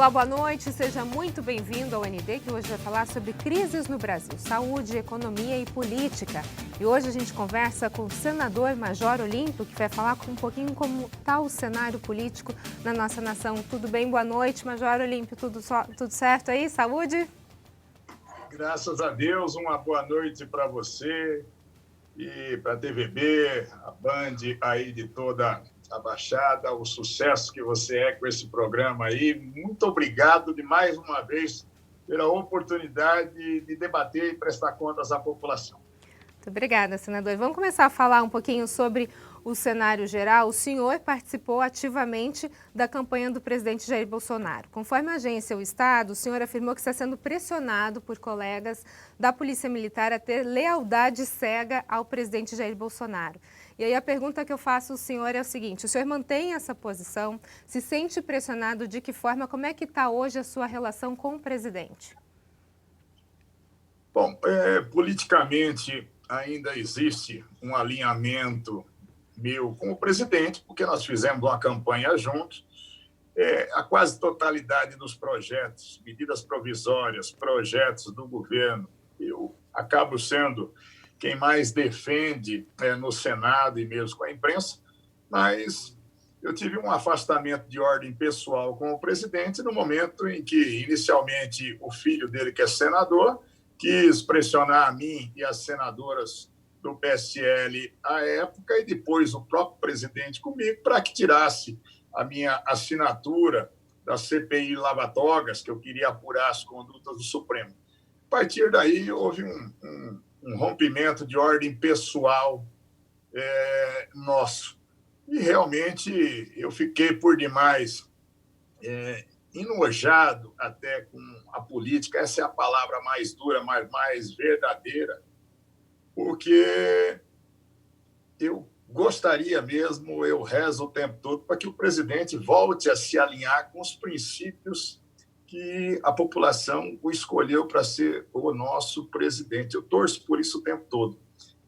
Olá, boa noite. Seja muito bem-vindo ao ND, que hoje vai falar sobre crises no Brasil, saúde, economia e política. E hoje a gente conversa com o senador Major Olímpio, que vai falar um pouquinho como está o cenário político na nossa nação. Tudo bem? Boa noite, Major Olímpio. Tudo certo aí? Saúde? Graças a Deus, uma boa noite para você e para a TVB, a Band aí de toda a Baixada, o sucesso que você é com esse programa aí. Muito obrigado de mais uma vez pela oportunidade de debater e prestar contas à população. Muito obrigada, senador. Vamos começar a falar um pouquinho sobre o cenário geral. O senhor participou ativamente da campanha do presidente Jair Bolsonaro. Conforme a agência O Estado, o senhor afirmou que está sendo pressionado por colegas da Polícia Militar a ter lealdade cega ao presidente Jair Bolsonaro. E aí a pergunta que eu faço ao senhor é o seguinte: o senhor mantém essa posição? Se sente pressionado? De que forma? Como é que está hoje a sua relação com o presidente? Bom, politicamente ainda existe um alinhamento meu com o presidente, porque nós fizemos uma campanha juntos. A quase totalidade dos projetos, medidas provisórias, projetos do governo, eu acabo sendo quem mais defende no Senado e mesmo com a imprensa, mas eu tive um afastamento de ordem pessoal com o presidente no momento em que, inicialmente, o filho dele, que é senador, quis pressionar a mim e as senadoras do PSL à época e depois o próprio presidente comigo para que tirasse a minha assinatura da CPI Lava Togas, que eu queria apurar as condutas do Supremo. A partir daí, houve um rompimento de ordem pessoal nosso. E realmente eu fiquei por demais enojado até com a política, essa é a palavra mais dura, mas mais verdadeira, porque eu gostaria mesmo, eu rezo o tempo todo para que o presidente volte a se alinhar com os princípios que a população o escolheu para ser o nosso presidente. Eu torço por isso o tempo todo.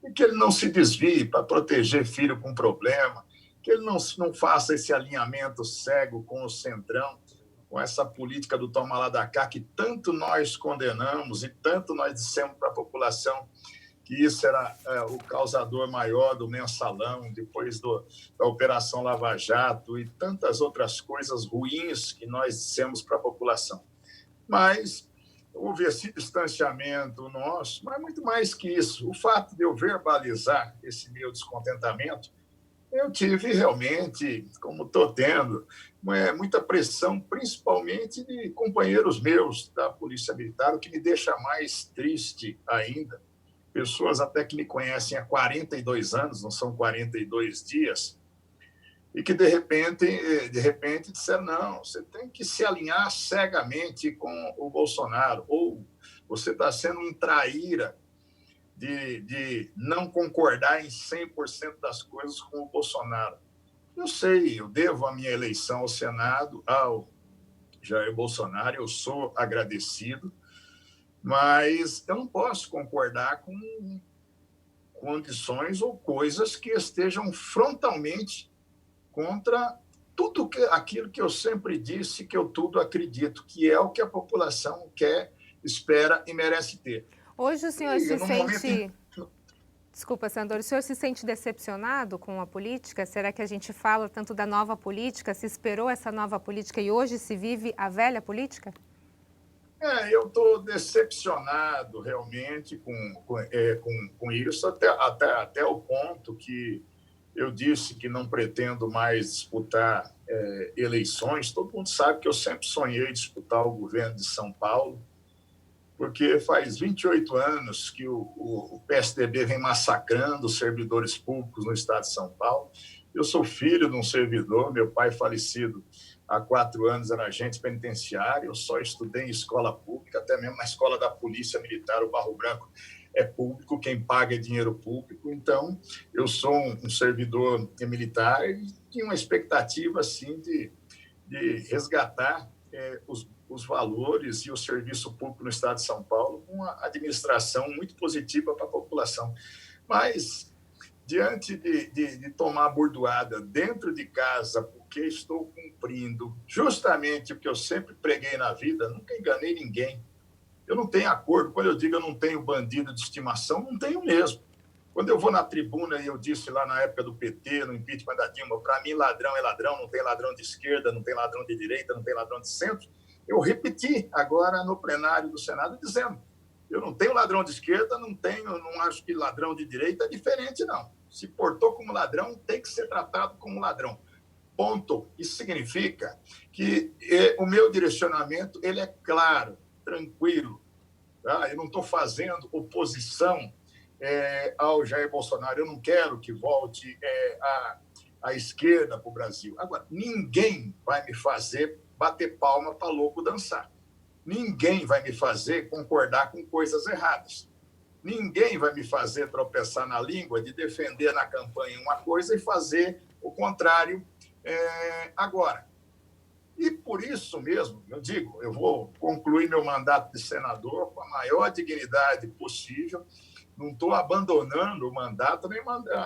E que ele não se desvie para proteger filho com problema, que ele não faça esse alinhamento cego com o Centrão, com essa política do toma lá da cá, que tanto nós condenamos e tanto nós dissemos para a população que isso era o causador maior do mensalão, depois da Operação Lava Jato e tantas outras coisas ruins que nós dissemos para a população. Mas houve esse distanciamento nosso, mas muito mais que isso. O fato de eu verbalizar esse meu descontentamento, eu tive realmente, como estou tendo, muita pressão, principalmente de companheiros meus da Polícia Militar, o que me deixa mais triste ainda. Pessoas até que me conhecem há 42 anos, não são 42 dias, e que, de repente disseram, não, você tem que se alinhar cegamente com o Bolsonaro, ou você está sendo um traíra de não concordar em 100% das coisas com o Bolsonaro. Eu sei, eu devo a minha eleição ao Senado ao Jair Bolsonaro, eu sou agradecido, mas eu não posso concordar com condições ou coisas que estejam frontalmente contra tudo aquilo que eu sempre disse, que eu tudo acredito, que é o que a população quer, espera e merece ter. Hoje o senhor se sente... Desculpa, senador, o senhor se sente decepcionado com a política? Será que a gente fala tanto da nova política, se esperou essa nova política e hoje se vive a velha política? Eu estou decepcionado realmente com isso, até o ponto que eu disse que não pretendo mais disputar eleições. Todo mundo sabe que eu sempre sonhei disputar o governo de São Paulo, porque faz 28 anos que o PSDB vem massacrando os servidores públicos no estado de São Paulo. Eu sou filho de um servidor, meu pai falecido há 4 anos era agente penitenciário, eu só estudei em escola pública, até mesmo na escola da Polícia Militar, o Barro Branco é público, quem paga é dinheiro público. Então, eu sou um servidor militar e tinha uma expectativa assim, de resgatar os valores e o serviço público no estado de São Paulo com uma administração muito positiva para a população. Mas diante de tomar bordoada dentro de casa, porque estou cumprindo justamente o que eu sempre preguei na vida, nunca enganei ninguém. Eu não tenho acordo. Quando eu digo eu não tenho bandido de estimação, não tenho mesmo. Quando eu vou na tribuna e eu disse lá na época do PT, no impeachment da Dilma, para mim ladrão é ladrão, não tem ladrão de esquerda, não tem ladrão de direita, não tem ladrão de centro, eu repeti agora no plenário do Senado dizendo, eu não tenho ladrão de esquerda, não acho que ladrão de direita é diferente, não. Se portou como ladrão, tem que ser tratado como ladrão. Ponto. Isso significa que o meu direcionamento ele é claro, tranquilo. Tá? Eu não estou fazendo oposição ao Jair Bolsonaro. Eu não quero que volte a esquerda para o Brasil. Agora, ninguém vai me fazer bater palma para louco dançar. Ninguém vai me fazer concordar com coisas erradas. Ninguém vai me fazer tropeçar na língua de defender na campanha uma coisa e fazer o contrário agora. E por isso mesmo, eu digo, eu vou concluir meu mandato de senador com a maior dignidade possível. Não estou abandonando o mandato, nem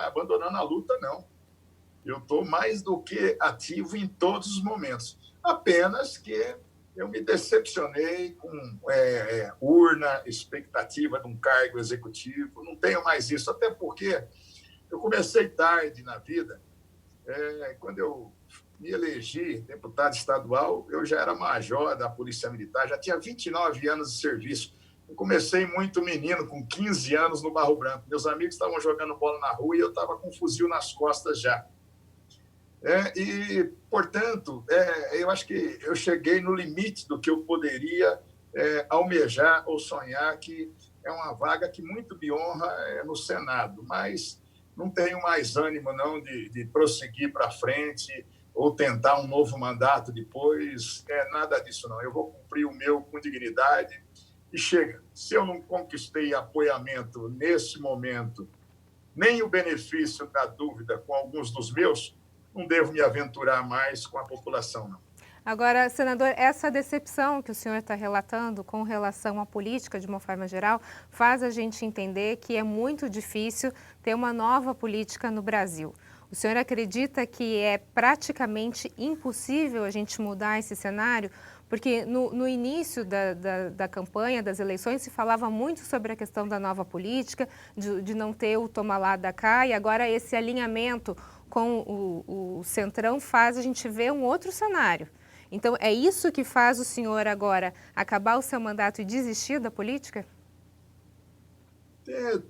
abandonando a luta, não. Eu estou mais do que ativo em todos os momentos. Apenas que eu me decepcionei com urna, expectativa de um cargo executivo. Não tenho mais isso, até porque eu comecei tarde na vida. Quando eu me elegi deputado estadual, eu já era major da Polícia Militar, já tinha 29 anos de serviço. Eu comecei muito menino, com 15 anos no Barro Branco. Meus amigos estavam jogando bola na rua e eu estava com um fuzil nas costas já. Portanto, eu acho que eu cheguei no limite do que eu poderia almejar ou sonhar, que é uma vaga que muito me honra no Senado, mas não tenho mais ânimo não de prosseguir para frente ou tentar um novo mandato depois, nada disso não. Eu vou cumprir o meu com dignidade e chega. Se eu não conquistei apoiamento nesse momento, nem o benefício da dúvida com alguns dos meus, não devo me aventurar mais com a população, não. Agora, senador, essa decepção que o senhor está relatando com relação à política, de uma forma geral, faz a gente entender que é muito difícil ter uma nova política no Brasil. O senhor acredita que é praticamente impossível a gente mudar esse cenário? Porque no início da campanha, das eleições, se falava muito sobre a questão da nova política, de não ter o toma lá da cá, e agora esse alinhamento com o Centrão faz a gente ver um outro cenário. Então, é isso que faz o senhor agora acabar o seu mandato e desistir da política?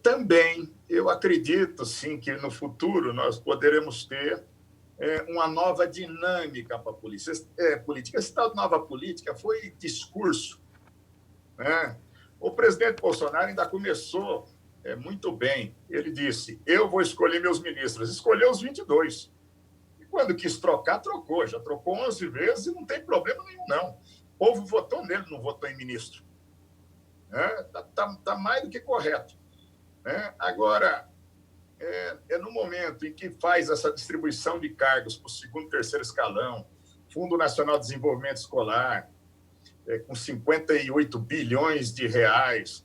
Também. Eu acredito, sim, que no futuro nós poderemos ter uma nova dinâmica para a política. Esse tal de nova política foi discurso, né? O presidente Bolsonaro ainda começou muito bem. Ele disse, eu vou escolher meus ministros. Escolheu os 22. E quando quis trocar, trocou. Já trocou 11 vezes e não tem problema nenhum, não. O povo votou nele, não votou em ministro. Tá mais do que correto. Agora, no momento em que faz essa distribuição de cargos para o segundo e terceiro escalão, Fundo Nacional de Desenvolvimento Escolar, com 58 bilhões de reais,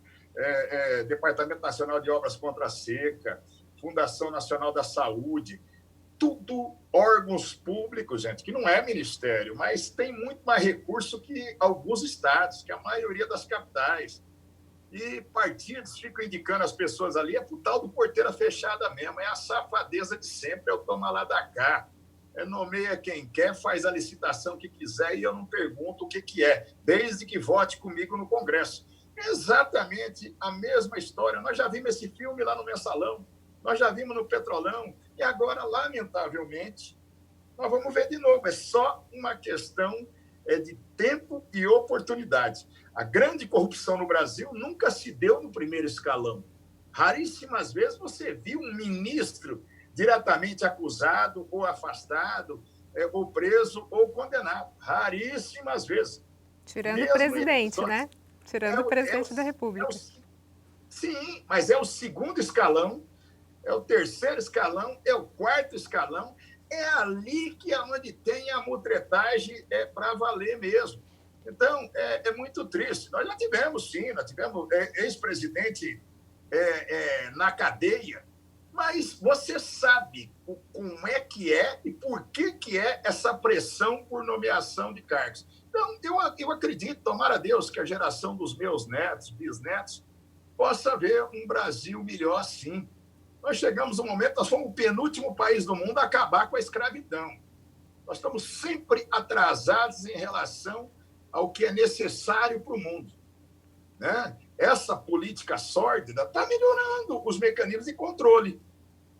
Departamento Nacional de Obras contra a Seca, Fundação Nacional da Saúde, tudo órgãos públicos, gente, que não é ministério, mas tem muito mais recurso que alguns estados, que a maioria das capitais. E partidos ficam indicando as pessoas ali, pro tal do porteira fechada mesmo, é a safadeza de sempre, é o toma lá da cá. Nomeia quem quer, faz a licitação que quiser e eu não pergunto o que é, desde que vote comigo no Congresso. É exatamente a mesma história. Nós já vimos esse filme lá no Mensalão, nós já vimos no Petrolão, e agora, lamentavelmente, nós vamos ver de novo. É só uma questão de tempo e oportunidade. A grande corrupção no Brasil nunca se deu no primeiro escalão. Raríssimas vezes você viu um ministro diretamente acusado ou afastado, ou preso ou condenado. Raríssimas vezes. Tirando o presidente, né? Tirando o presidente da República. Sim, mas é o segundo escalão, é o terceiro escalão, é o quarto escalão. É ali que é onde tem a mutretagem para valer mesmo. Então, é muito triste. Nós já tivemos, sim, nós tivemos ex-presidente na cadeia, Mas você sabe como é que é e por que é essa pressão por nomeação de cargos. Então, eu acredito, tomara a Deus, que a geração dos meus netos, bisnetos, possa ver um Brasil melhor sim. Nós chegamos um momento, nós fomos o penúltimo país do mundo a acabar com a escravidão. Nós estamos sempre atrasados em relação ao que é necessário para o mundo, né? Essa política sórdida está melhorando os mecanismos de controle.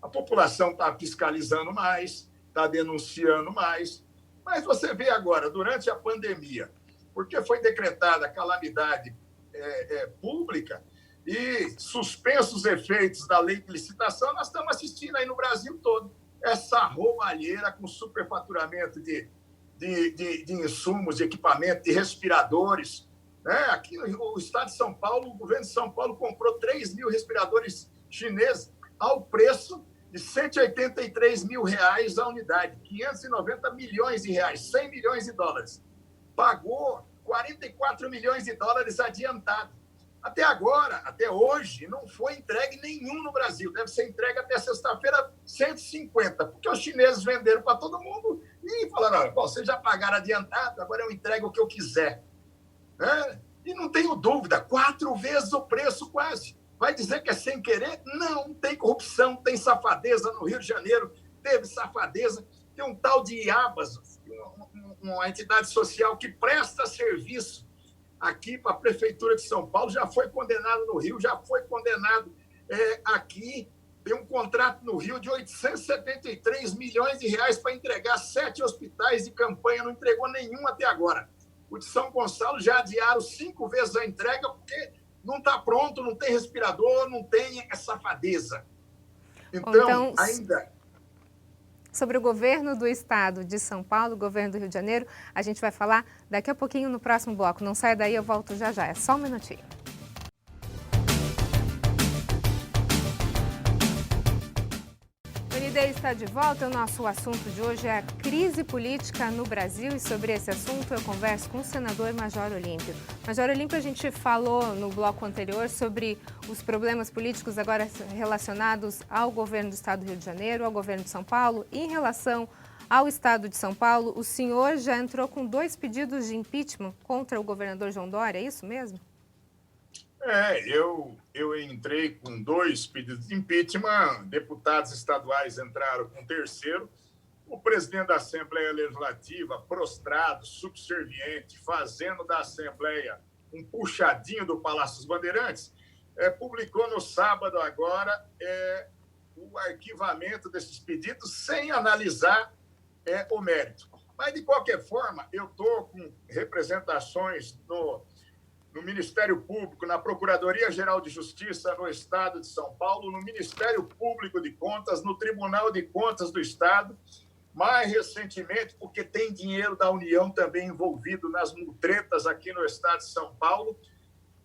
A população está fiscalizando mais, está denunciando mais. Mas você vê agora, durante a pandemia, porque foi decretada a calamidade pública e suspensos os efeitos da lei de licitação, nós estamos assistindo aí no Brasil todo essa roubalheira com superfaturamento de insumos, de equipamento, de respiradores. Aqui no estado de São Paulo, o governo de São Paulo comprou 3 mil respiradores chineses ao preço de R$183 mil a unidade, 590 milhões de reais, 100 milhões de dólares. Pagou 44 milhões de dólares adiantado. Até agora, até hoje, não foi entregue nenhum no Brasil. Deve ser entregue até sexta-feira 150, porque os chineses venderam para todo mundo e falaram, vocês já pagaram adiantado, agora eu entrego o que eu quiser. E não tenho dúvida, 4 vezes o preço quase. Vai dizer que é sem querer? Não, tem corrupção, tem safadeza no Rio de Janeiro, teve safadeza. Tem um tal de IABAS, uma entidade social que presta serviço aqui para a Prefeitura de São Paulo, já foi condenado no Rio, já foi condenado aqui. Tem um contrato no Rio de 873 milhões de reais para entregar 7 hospitais de campanha, não entregou nenhum até agora. O de São Gonçalo já adiaram 5 vezes a entrega porque não está pronto, não tem respirador, não tem safadeza. Então, ainda... Sobre o governo do estado de São Paulo, o governo do Rio de Janeiro, a gente vai falar daqui a pouquinho no próximo bloco. Não saia daí, eu volto já já. É só um minutinho. O ND está de volta. O nosso assunto de hoje é a crise política no Brasil e sobre esse assunto eu converso com o senador Major Olímpio. Major Olímpio, a gente falou no bloco anterior sobre os problemas políticos agora relacionados ao governo do estado do Rio de Janeiro, ao governo de São Paulo. Em relação ao estado de São Paulo, o senhor já entrou com 2 pedidos de impeachment contra o governador João Dória, é isso mesmo? Eu entrei com 2 pedidos de impeachment, deputados estaduais entraram com o 3º, o presidente da Assembleia Legislativa, prostrado, subserviente, fazendo da Assembleia um puxadinho do Palácio dos Bandeirantes, publicou no sábado agora o arquivamento desses pedidos sem analisar o mérito. Mas, de qualquer forma, eu estou com representações no Ministério Público, na Procuradoria-Geral de Justiça no Estado de São Paulo, no Ministério Público de Contas, no Tribunal de Contas do Estado, mais recentemente, porque tem dinheiro da União também envolvido nas mutretas aqui no Estado de São Paulo,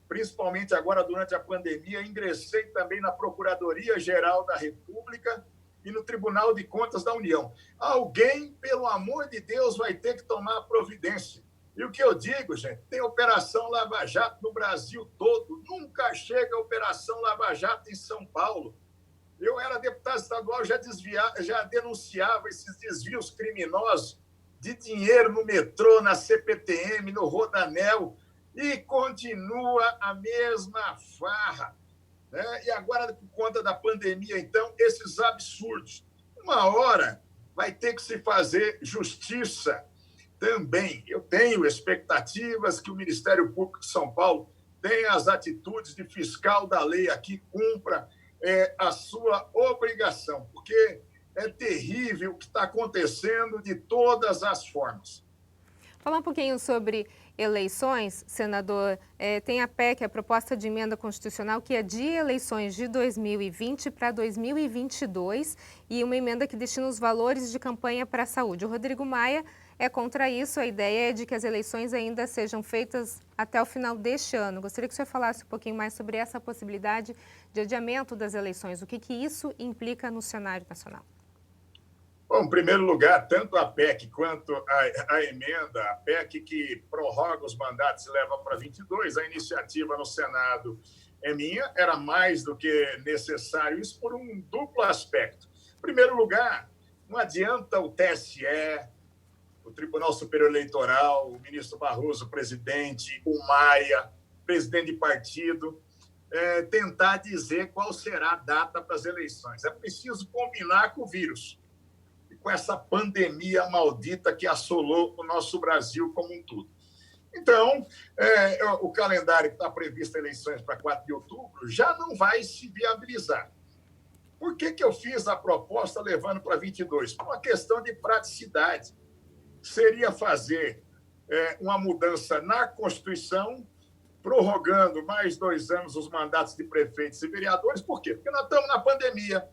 principalmente agora durante a pandemia, ingressei também na Procuradoria-Geral da República e no Tribunal de Contas da União. Alguém, pelo amor de Deus, vai ter que tomar providência. E o que eu digo, gente, tem Operação Lava Jato no Brasil todo. Nunca chega a Operação Lava Jato em São Paulo. Eu era deputado estadual, já denunciava esses desvios criminosos de dinheiro no metrô, na CPTM, no Rodanel, e continua a mesma farra. E agora, por conta da pandemia, então, esses absurdos. Uma hora vai ter que se fazer justiça também. Eu tenho expectativas que o Ministério Público de São Paulo tenha as atitudes de fiscal da lei aqui, cumpra a sua obrigação, porque é terrível o que está acontecendo de todas as formas. Falar um pouquinho sobre eleições, senador. Tem a PEC, a proposta de emenda constitucional, que adia eleições de 2020 para 2022 e uma emenda que destina os valores de campanha para a saúde. O Rodrigo Maia é contra isso. A ideia é de que as eleições ainda sejam feitas até o final deste ano. Gostaria que o senhor falasse um pouquinho mais sobre essa possibilidade de adiamento das eleições. O que isso implica no cenário nacional? Bom, em primeiro lugar, tanto a PEC quanto a emenda, a PEC que prorroga os mandatos e leva para 22, a iniciativa no Senado é minha, era mais do que necessário isso por um duplo aspecto. Em primeiro lugar, não adianta o TSE, o Tribunal Superior Eleitoral, o ministro Barroso, presidente, o Maia, presidente de partido, tentar dizer qual será a data para as eleições. É preciso combinar com o vírus e com essa pandemia maldita que assolou o nosso Brasil como um todo. Então, o calendário que está previsto eleições para 4 de outubro já não vai se viabilizar. Por que eu fiz a proposta levando para 22? Por uma questão de praticidade. Seria fazer uma mudança na Constituição, prorrogando mais 2 anos os mandatos de prefeitos e vereadores. Por quê? Porque nós estamos na pandemia,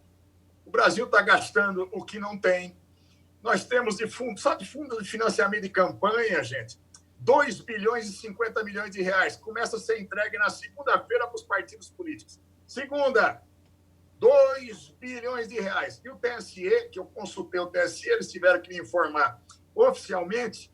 o Brasil está gastando o que não tem. Nós temos só de fundo de financiamento de campanha, gente, 2 bilhões e 50 milhões de reais. Começa a ser entregue na segunda-feira para os partidos políticos. Segunda, 2 bilhões de reais. E o TSE, que eu consultei o TSE, eles tiveram que me informar oficialmente,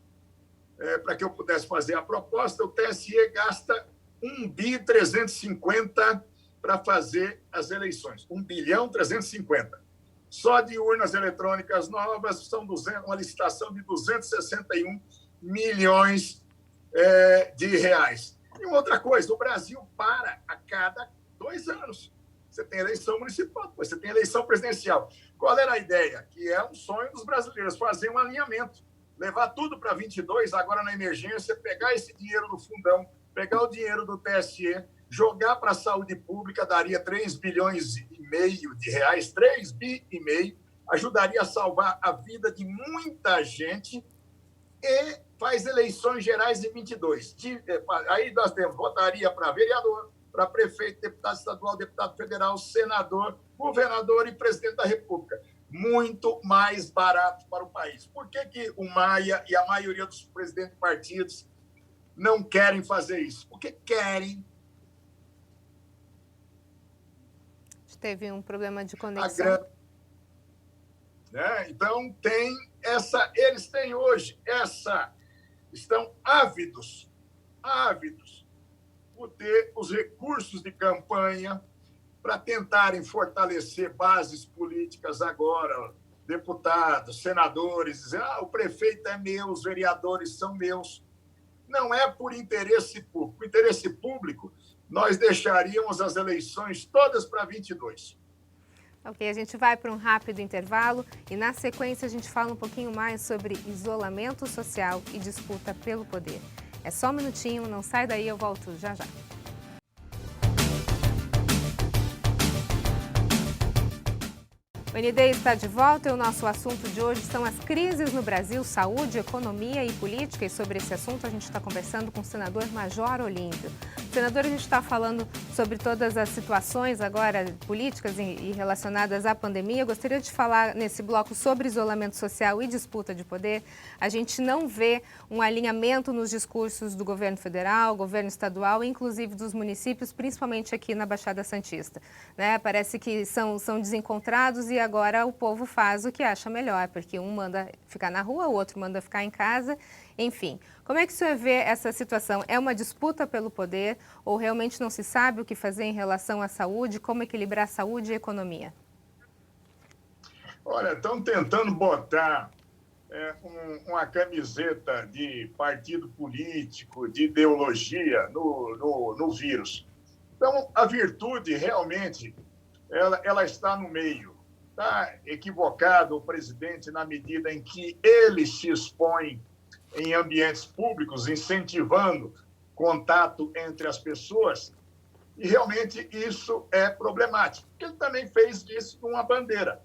para que eu pudesse fazer a proposta, o TSE gasta 1 bi 350 para fazer as eleições. 1 bilhão 350. Só de urnas eletrônicas novas, são uma licitação de 261 milhões de reais. E outra coisa, o Brasil para a cada 2 anos. Você tem eleição municipal, você tem eleição presidencial. Qual era a ideia? Que é um sonho dos brasileiros, fazer um alinhamento. Levar tudo para 22, agora na emergência, pegar esse dinheiro do fundão, pegar o dinheiro do TSE, jogar para a saúde pública, daria 3 bilhões e meio de reais, 3 bi e meio, ajudaria a salvar a vida de muita gente e faz eleições gerais em 22. Aí nós temos, votaria para vereador, para prefeito, deputado estadual, deputado federal, senador, governador e presidente da República. Muito mais barato para o país. Por que o Maia e a maioria dos presidentes de partidos não querem fazer isso? Porque querem. Teve um problema de conexão. Então, eles têm hoje estão ávidos por ter os recursos de campanha para tentarem fortalecer bases políticas agora, deputados, senadores, dizer, o prefeito é meu, os vereadores são meus. Não é por interesse público. Por interesse público, nós deixaríamos as eleições todas para 22. Ok, a gente vai para um rápido intervalo e, na sequência, a gente fala um pouquinho mais sobre isolamento social e disputa pelo poder. É só um minutinho, não sai daí, eu volto já já. O ND está de volta e o nosso assunto de hoje são as crises no Brasil, saúde, economia e política. E sobre esse assunto a gente está conversando com o senador Major Olímpio. Senador, a gente está falando sobre todas as situações agora políticas e relacionadas à pandemia. Eu gostaria de falar nesse bloco sobre isolamento social e disputa de poder. A gente não vê um alinhamento nos discursos do governo federal, governo estadual, inclusive dos municípios, principalmente aqui na Baixada Santista. Parece que são desencontrados e agora o povo faz o que acha melhor, porque um manda ficar na rua, o outro manda ficar em casa, enfim. Como é que o senhor vê essa situação? É uma disputa pelo poder ou realmente não se sabe o que fazer em relação à saúde? Como equilibrar saúde e economia? Olha, estão tentando botar uma camiseta de partido político, de ideologia no vírus. Então, a virtude realmente ela está no meio. Está equivocado o presidente na medida em que ele se expõe em ambientes públicos, incentivando contato entre as pessoas, e realmente isso é problemático. Ele também fez isso com uma bandeira.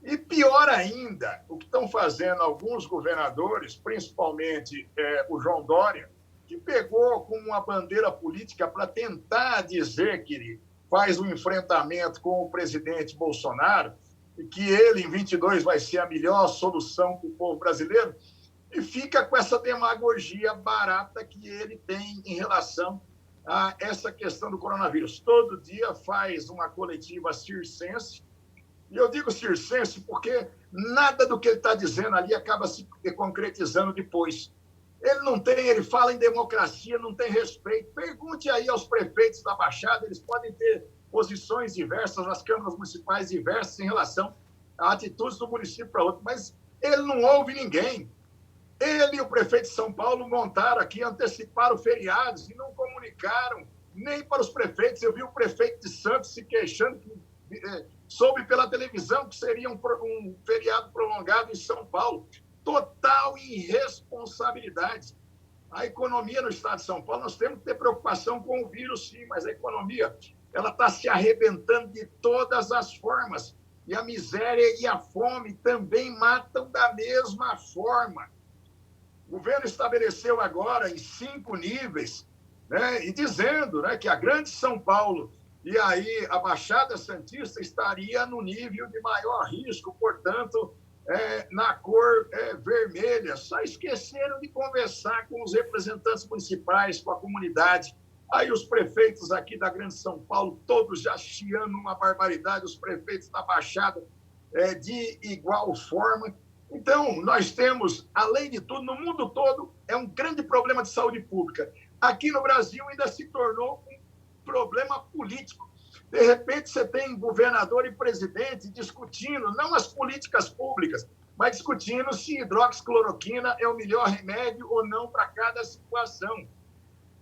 E pior ainda, o que estão fazendo alguns governadores, principalmente o João Dória, que pegou como uma bandeira política para tentar dizer que ele faz um enfrentamento com o presidente Bolsonaro, e que ele, em 22, vai ser a melhor solução para o povo brasileiro, e fica com essa demagogia barata que ele tem em relação a essa questão do coronavírus. Todo dia faz uma coletiva circense, e eu digo circense porque nada do que ele está dizendo ali acaba se concretizando depois. Ele fala em democracia, não tem respeito. Pergunte aí aos prefeitos da Baixada, eles podem ter posições diversas, nas câmaras municipais diversas em relação a atitudes do município para outro, mas ele não ouve ninguém. Ele e o prefeito de São Paulo montaram aqui, anteciparam feriados e não comunicaram nem para os prefeitos. Eu vi o prefeito de Santos se queixando, que soube pela televisão que seria um feriado prolongado em São Paulo. Total irresponsabilidade. A economia no estado de São Paulo, nós temos que ter preocupação com o vírus, sim, mas a economia ela está se arrebentando de todas as formas. E a miséria e a fome também matam da mesma forma. O governo estabeleceu agora em 5 níveis, né, e dizendo, né, que a Grande São Paulo e aí a Baixada Santista estaria no nível de maior risco, portanto, na cor vermelha. Só esqueceram de conversar com os representantes municipais, com a comunidade. Aí os prefeitos aqui da Grande São Paulo, todos já chiando uma barbaridade, os prefeitos da Baixada de igual forma. Então, nós temos, além de tudo, no mundo todo, é um grande problema de saúde pública. Aqui no Brasil ainda se tornou um problema político. De repente, você tem governador e presidente discutindo, não as políticas públicas, mas discutindo se hidroxicloroquina é o melhor remédio ou não para cada situação.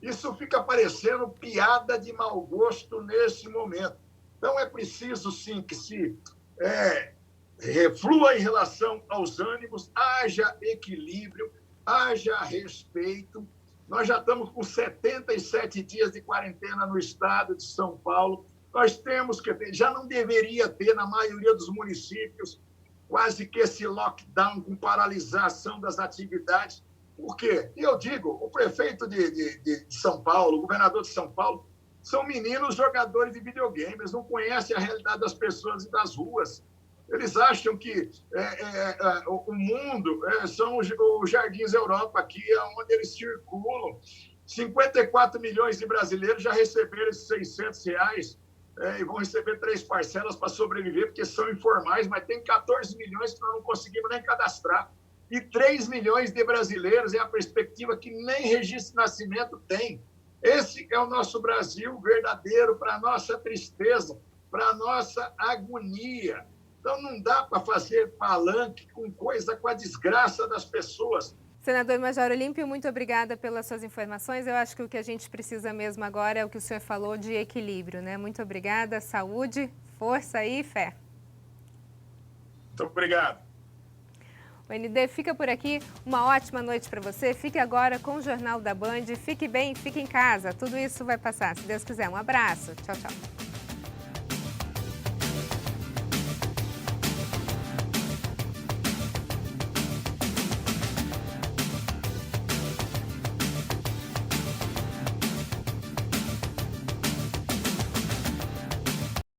Isso fica parecendo piada de mau gosto nesse momento. Então, é preciso, sim, que se reflua em relação aos ânimos, haja equilíbrio, haja respeito. Nós já estamos com 77 dias de quarentena no estado de São Paulo. Nós temos que ter, já não deveria ter na maioria dos municípios, quase que esse lockdown com paralisação das atividades. Por quê? Eu digo, o prefeito de São Paulo, o governador de São Paulo, são meninos jogadores de videogame, eles não conhecem a realidade das pessoas e das ruas. Eles acham que o mundo são os Jardins Europa, aqui onde eles circulam. 54 milhões de brasileiros já receberam esses R$600 e vão receber 3 parcelas para sobreviver, porque são informais, mas tem 14 milhões que nós não conseguimos nem cadastrar. E 3 milhões de brasileiros é a perspectiva que nem registro de nascimento tem. Esse é o nosso Brasil verdadeiro, para a nossa tristeza, para a nossa agonia. Então, não dá para fazer palanque com a desgraça das pessoas. Senador Major Olímpio, muito obrigada pelas suas informações. Eu acho que o que a gente precisa mesmo agora é o que o senhor falou de equilíbrio, né? Muito obrigada, saúde, força e fé. Muito obrigado. O ND fica por aqui. Uma ótima noite para você. Fique agora com o Jornal da Band. Fique bem, fique em casa. Tudo isso vai passar, se Deus quiser. Um abraço. Tchau, tchau.